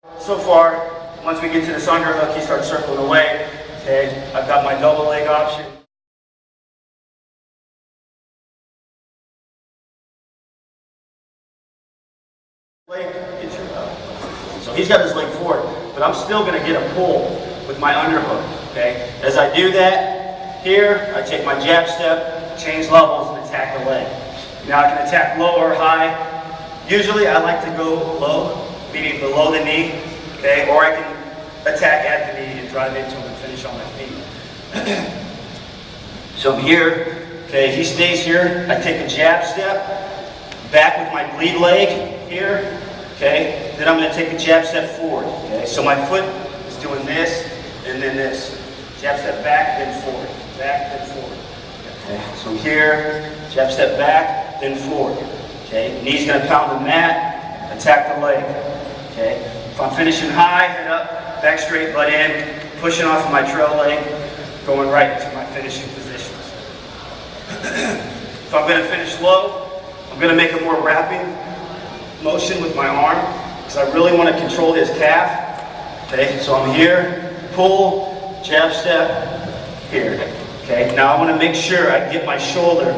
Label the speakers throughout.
Speaker 1: So far, once we get to this underhook, he starts circling away. Okay, I've got my double leg option. So he's got his leg forward, but I'm still going to get a pull with my underhook. Okay, as I do that, here I take my jab step, change levels, and attack the leg. Now I can attack low or high. Usually I like to go low, meaning below the knee. Okay, or I can attack at the knee and drive into him and finish on my feet. So I'm here. Okay, he stays here. I take a jab step, back with my lead leg here. Okay, then I'm going to take a jab step forward. Okay, so my foot is doing this and then this. Jab step back, then forward. Back, then forward. Okay, so here, jab step back, then forward. Okay, knee's going to pound the mat, attack the leg. Okay, if I'm finishing high, head up, back straight, butt in, pushing off of my trail leg, going right into my finishing positions. If I'm going to finish low, I'm going to make a more wrapping motion with my arm because I really want to control his calf. Okay, so I'm here, pull, jab step, here. Okay, now I want to make sure I get my shoulder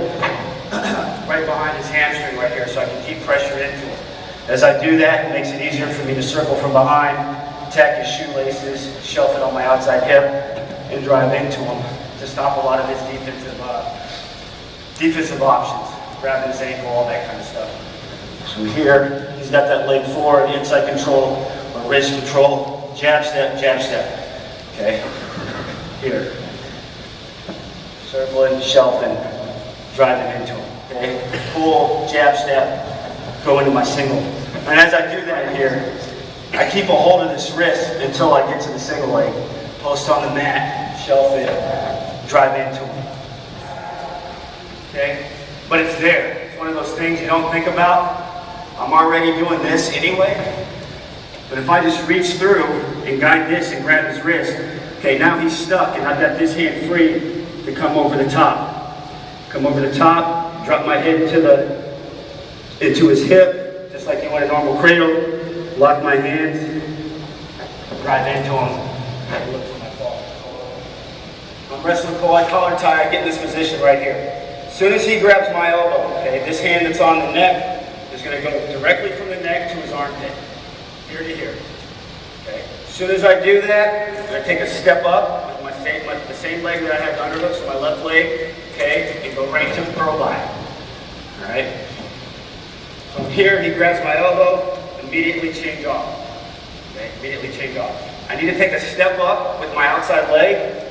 Speaker 1: right behind his hamstring right here so I can keep pressure into him. As I do that, it makes it easier for me to circle from behind, attack his shoelaces, shelf it on my outside hip, and drive into him to stop a lot of his defensive options, grabbing his ankle, all that kind of stuff. So here, he's got that leg forward, inside control, or wrist control, jab step, okay, here. Circling, shelving, driving into him, okay. Pull, jab step, go into my single. And as I do that here, I keep a hold of this wrist until I get to the single leg. Post on the mat, shelf it, drive into him. Okay? But it's there. It's one of those things you don't think about. I'm already doing this anyway. But if I just reach through and guide this and grab his wrist, okay, now he's stuck and I've got this hand free to come over the top. Come over the top, drop my head into his hip, just like you would a normal cradle. Lock my hands, drive into him, and look for my fall. I'm wrestling collar tie, I get in this position right here. As soon as he grabs my elbow, okay, this hand that's on the neck is going to go directly from the neck to his armpit, here to here. Okay. As soon as I do that, I'm going to take a step up with the same leg that I had underhook, so my left leg, okay, and go right to the curl by. All right. From here, he grabs my elbow, immediately change off. Okay, immediately change off. I need to take a step up with my outside leg,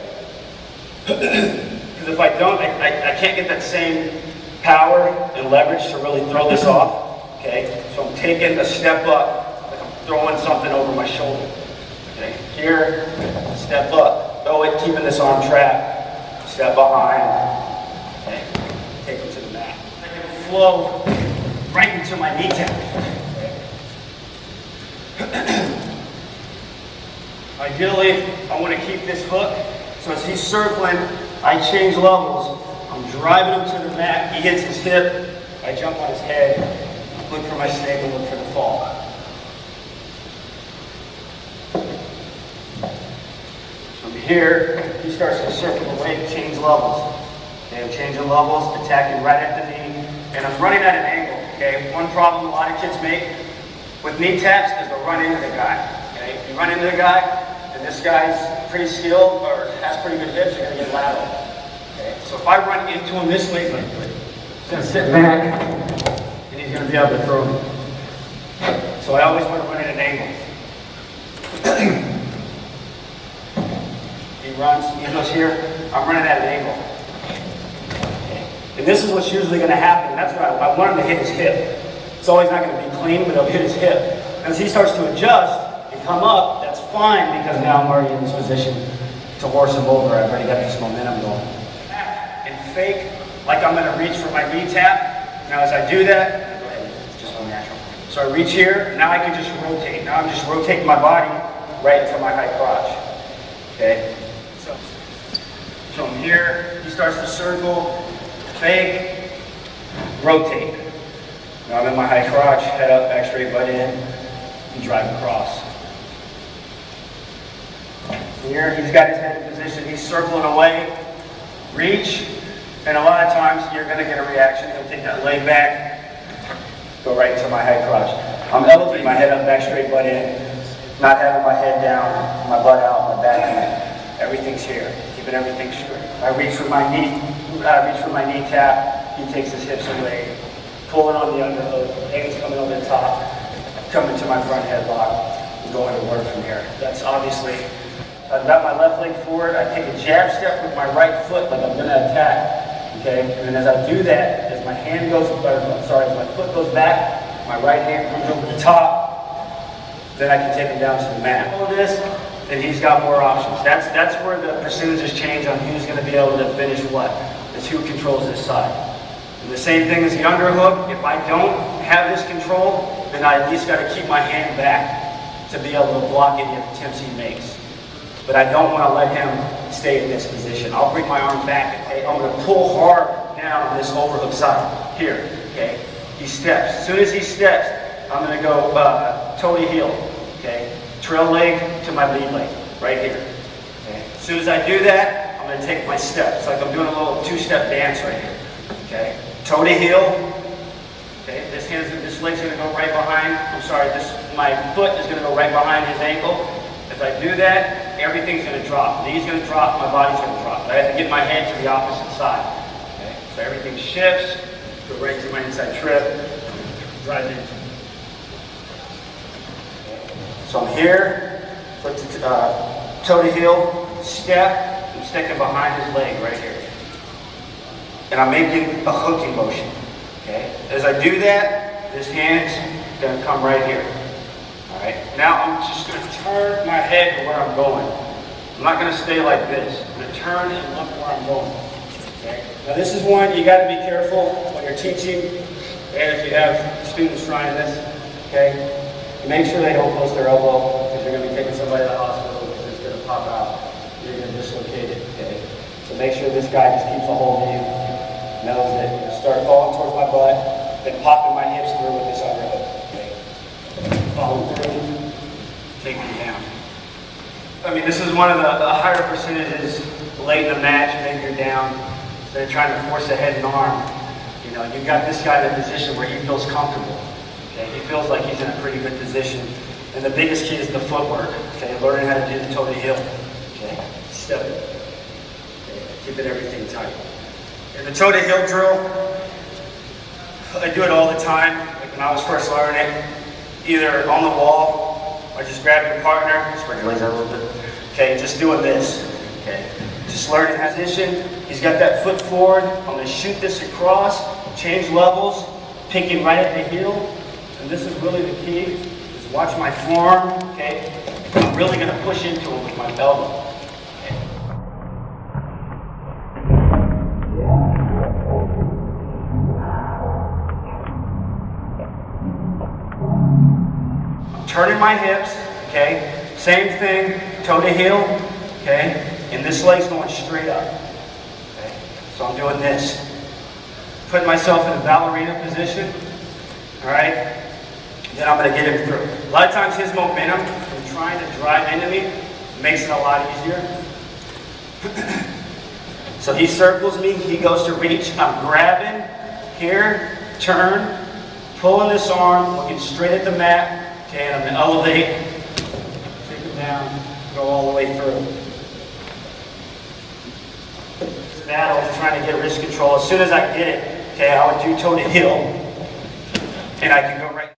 Speaker 1: because if I don't, I can't get that same power and leverage to really throw this off. Okay, so I'm taking a step up, like I'm throwing something over my shoulder. Okay, here, step up, throw it, keeping this arm trapped. Step behind. Okay, take him to the mat. I can flow right into my knee tap. Ideally, I want to keep this hook, so as he's circling, I change levels. I'm driving him to the mat, he hits his hip, I jump on his head, look for my snake and look for the fall. From here, he starts to circle away to change levels. Okay, I'm changing levels, attacking right at the knee, and I'm running at an angle. Okay, one problem a lot of kids make with knee taps is they'll run into the guy. Okay, if you run into the guy, and this guy's pretty skilled or has pretty good hips, you're going to get lateral. Okay, so if I run into him this way, he's going to sit back, and he's going to be able to throw me. So I always want to run at an angle. He runs, he goes here, I'm running at an angle. And this is what's usually going to happen. That's why I want him to hit his hip. It's always not going to be clean, but he'll hit his hip. As he starts to adjust and come up, that's fine because now I'm already in this position to horse him over. I've already got this momentum going. And fake like I'm going to reach for my knee tap. Now as I do that, go ahead, it's just go natural. So I reach here, now I can just rotate. Now I'm just rotating my body right into my high crotch. Okay? So from here, he starts to circle. Fake, rotate. Now I'm in my high crotch, head up, back straight, butt in, and drive across. Here, he's got his head in position, he's circling away, reach, and a lot of times you're gonna get a reaction. He'll take that leg back, go right into my high crotch. I'm elevating my head up, back straight, butt in, not having my head down, my butt out, my back in. Everything's here, keeping everything straight. I reach for my knee tap, he takes his hips away, pulling on the underhook, hands coming over the top, coming to my front headlock, and going to work from here. That's obviously, I've got my left leg forward, I take a jab step with my right foot like I'm gonna attack, okay? And then as I do that, as my hand goes, as my foot goes back, my right hand comes over the top, then I can take him down to the mat. All this, then he's got more options. That's where the percentages change on who's gonna be able to finish what. It's who controls this side. And the same thing as the underhook, if I don't have this control, then I at least gotta keep my hand back to be able to block any attempts he makes. But I don't want to let him stay in this position. I'll bring my arm back, okay? I'm going to pull hard down on this overhook side. Here, okay? He steps. As soon as he steps, I'm going to go toe to heel, okay? Trail leg to my lead leg, right here. Okay? As soon as I do that, I'm going to take my steps. Like I'm doing a little two-step dance right here, okay? Toe to heel, okay? This leg's going to go right behind, my foot is going to go right behind his ankle. If I do that, everything's going to drop. Knee's going to drop, my body's going to drop. I have to get my head to the opposite side. Okay? So everything shifts, go right to my inside trip, drive into. So I'm here, foot to toe to heel, step, I'm sticking behind his leg right here. And I'm making a hooking motion. Okay? As I do that, this hand's going to come right here. Alright, now I'm just going to turn my head to where I'm going. I'm not going to stay like this. I'm going to turn and look where I'm going. Okay? Now this is one you got to be careful when you're teaching, and if you have students trying this, okay? Make sure they don't post their elbow, because you're going to be taking somebody to the hospital because it's going to pop out. You're going to dislocate it, okay? So make sure this guy just keeps a hold of you, knows that you're going to start falling towards my butt, then popping my hips through with this underhook. Follow through, take me down. I mean, this is one of the higher percentages late in the match, maybe you're down. So they're trying to force a head and arm. You know, you've got this guy in a position where he feels comfortable. Okay, he feels like he's in a pretty good position. And the biggest key is the footwork. Okay, learning how to do the toe to heel. Okay, step it. Okay, keeping everything tight. And the toe to heel drill, I do it all the time. Like when I was first learning it. Either on the wall, or just grab your partner, spread your legs out a little bit. Okay, just doing this. Okay, just learning position. He's got that foot forward. I'm going to shoot this across, change levels, picking right at the heel. And this is really the key. Is watch my forearm. Okay, I'm really going to push into him with my elbow. Turning my hips, okay? Same thing, toe to heel, okay? And this leg's going straight up, okay? So I'm doing this. Putting myself in a ballerina position, all right? Then I'm gonna get him through. A lot of times his momentum from trying to drive into me makes it a lot easier. So he circles me, he goes to reach, I'm grabbing, here, turn, pulling this arm, looking straight at the mat. Okay, and I'm going to elevate, take it down, go all the way through. This battle of trying to get wrist control. As soon as I get it, okay, I would do toe to heel, and I can go right.